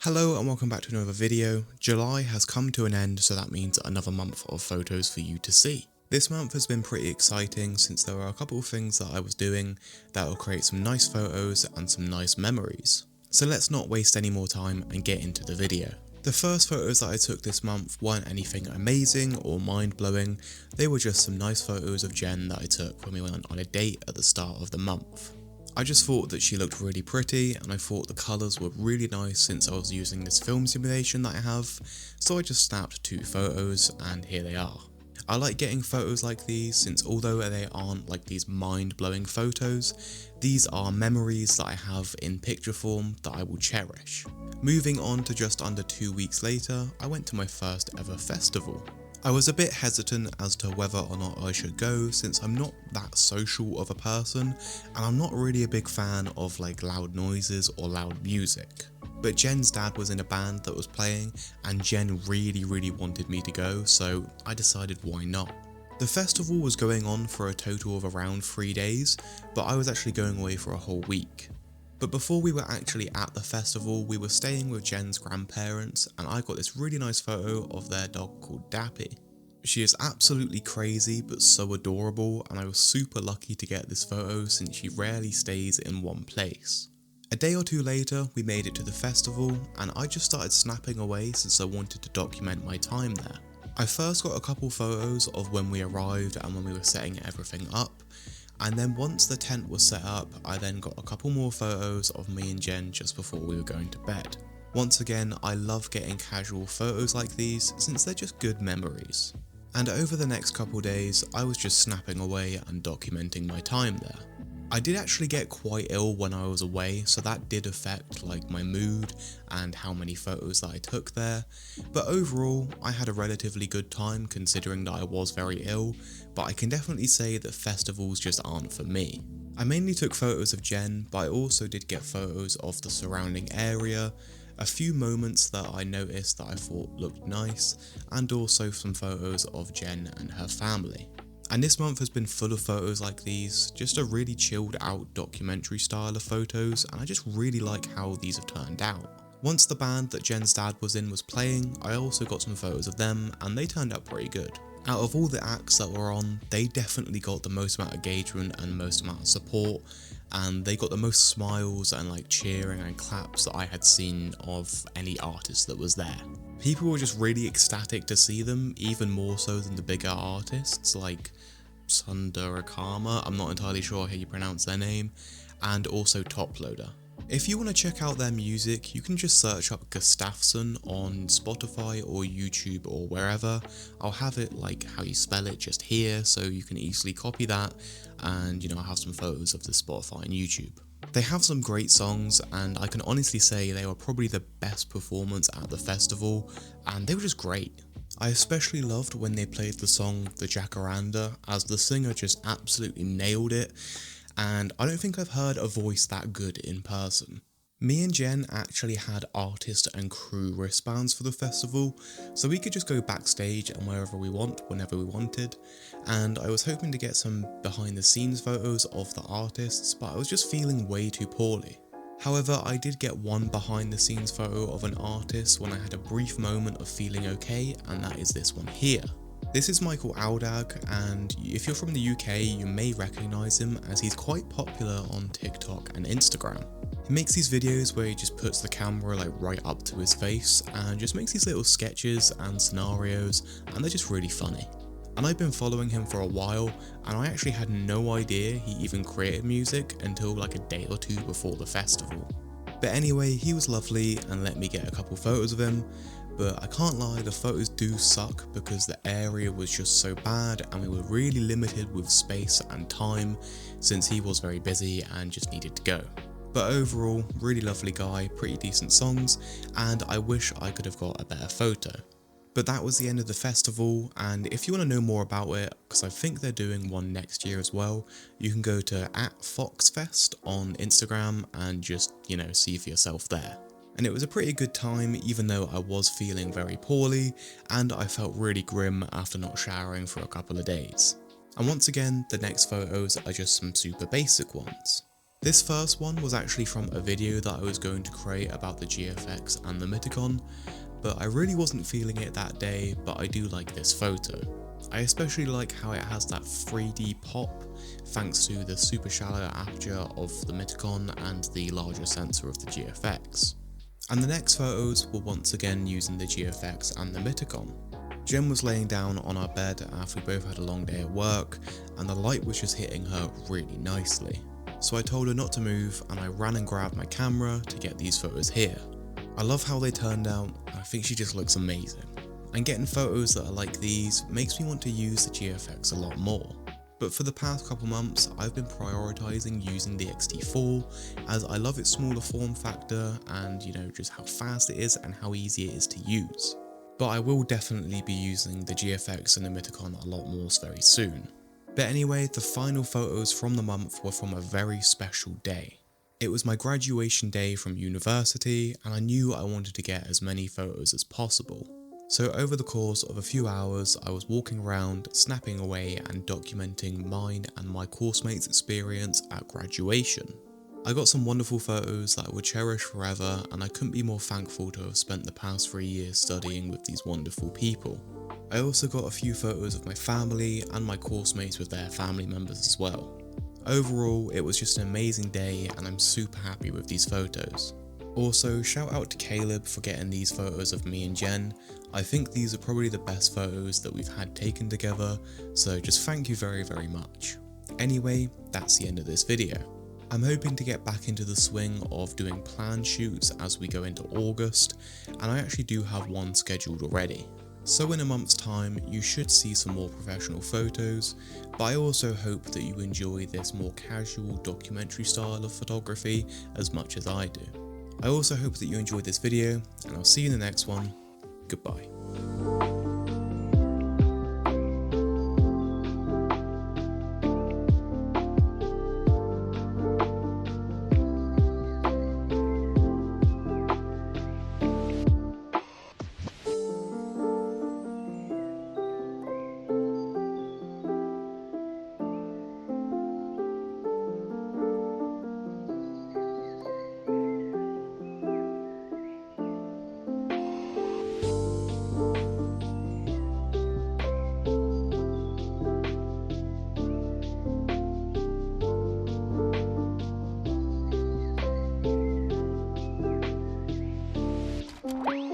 Hello and welcome back to another video. July has come to an end, so that means another month of photos for you to see. This month has been pretty exciting since there are a couple of things that I was doing that will create some nice photos and some nice memories. So let's not waste any more time and get into the video. The first photos that I took this month weren't anything amazing or mind-blowing, they were just some nice photos of Jen that I took when we went on a date at the start of the month. I just thought that she looked really pretty and I thought the colours were really nice since I was using this film simulation that I have, so I just snapped 2 photos and here they are. I like getting photos like these since although they aren't like these mind-blowing photos, these are memories that I have in picture form that I will cherish. Moving on to just under 2 weeks later, I went to my first ever festival. I was a bit hesitant as to whether or not I should go since I'm not that social of a person and I'm not really a big fan of like loud noises or loud music. But Jen's dad was in a band that was playing and Jen really wanted me to go, so I decided why not. The festival was going on for a total of around 3 days, but I was actually going away for a whole week. But before we were actually at the festival, we were staying with Jen's grandparents and I got this really nice photo of their dog called Dappy. She is absolutely crazy but so adorable and I was super lucky to get this photo since she rarely stays in one place. A day or two later, we made it to the festival and I just started snapping away since I wanted to document my time there. I first got a couple photos of when we arrived and when we were setting everything up. And then once the tent was set up, I then got a couple more photos of me and Jen just before we were going to bed. Once again, I love getting casual photos like these since they're just good memories. And over the next couple days, I was just snapping away and documenting my time there. I did actually get quite ill when I was away, so that did affect like my mood and how many photos that I took there, but overall I had a relatively good time considering that I was very ill, but I can definitely say that festivals just aren't for me. I mainly took photos of Jen, but I also did get photos of the surrounding area, a few moments that I noticed that I thought looked nice, and also some photos of Jen and her family. And this month has been full of photos like these, just a really chilled out documentary style of photos, and I just really like how these have turned out. Once the band that Jen's dad was in was playing, I also got some photos of them and they turned out pretty good. Out of all the acts that were on, they definitely got the most amount of engagement and most amount of support, and they got the most smiles and like cheering and claps that I had seen of any artist that was there. People were just really ecstatic to see them, even more so than the bigger artists like Sundarakama, I'm not entirely sure how you pronounce their name, and also Toploader. If you want to check out their music, you can just search up Gustafsson on Spotify or YouTube or wherever. I'll have it like how you spell it just here, so you can easily copy that, and I'll have some photos of the Spotify and YouTube. They have some great songs and I can honestly say they were probably the best performance at the festival and they were just great. I especially loved when they played the song The Jacaranda as the singer just absolutely nailed it, and I don't think I've heard a voice that good in person. Me and Jen actually had artist and crew wristbands for the festival, so we could just go backstage and wherever we want, whenever we wanted, and I was hoping to get some behind the scenes photos of the artists, but I was just feeling way too poorly. However, I did get one behind the scenes photo of an artist when I had a brief moment of feeling okay, and that is this one here. This is Michael Aldag, and if you're from the UK, you may recognise him as he's quite popular on TikTok and Instagram. He makes these videos where he just puts the camera like right up to his face and just makes these little sketches and scenarios, and they're just really funny. And I've been following him for a while, and I actually had no idea he even created music until like a day or two before the festival. But anyway, he was lovely and let me get a couple photos of him, but I can't lie, the photos do suck because the area was just so bad and we were really limited with space and time since he was very busy and just needed to go. But overall, really lovely guy, pretty decent songs, and I wish I could have got a better photo. But that was the end of the festival, and if you want to know more about it, because I think they're doing one next year as well, you can go to @foxfest on Instagram and just, see for yourself there. And it was a pretty good time even though I was feeling very poorly, and I felt really grim after not showering for a couple of days. And once again, the next photos are just some super basic ones. This first one was actually from a video that I was going to create about the GFX and the Mitakon, but I really wasn't feeling it that day, but I do like this photo. I especially like how it has that 3D pop thanks to the super shallow aperture of the Mitakon and the larger sensor of the GFX. And the next photos were once again using the GFX and the Mitakon. Jen was laying down on our bed after we both had a long day at work, and the light was just hitting her really nicely. So I told her not to move, and I ran and grabbed my camera to get these photos here. I love how they turned out, and I think she just looks amazing. And getting photos that are like these makes me want to use the GFX a lot more. But for the past couple months, I've been prioritizing using the XT-4 as I love its smaller form factor and just how fast it is and how easy it is to use. But I will definitely be using the GFX and the Mitakon a lot more very soon. But anyway, the final photos from the month were from a very special day. It was my graduation day from university, and I knew I wanted to get as many photos as possible. So over the course of a few hours, I was walking around, snapping away and documenting mine and my coursemates' experience at graduation. I got some wonderful photos that I would cherish forever, and I couldn't be more thankful to have spent the past 3 years studying with these wonderful people. I also got a few photos of my family and my coursemates with their family members as well. Overall, it was just an amazing day, and I'm super happy with these photos. Also, shout out to Caleb for getting these photos of me and Jen. I think these are probably the best photos that we've had taken together, so just thank you very much. Anyway, that's the end of this video. I'm hoping to get back into the swing of doing planned shoots as we go into August, and I actually do have one scheduled already. So in a month's time, you should see some more professional photos, but I also hope that you enjoy this more casual documentary style of photography as much as I do. I also hope that you enjoyed this video, and I'll see you in the next one. Goodbye. Bye.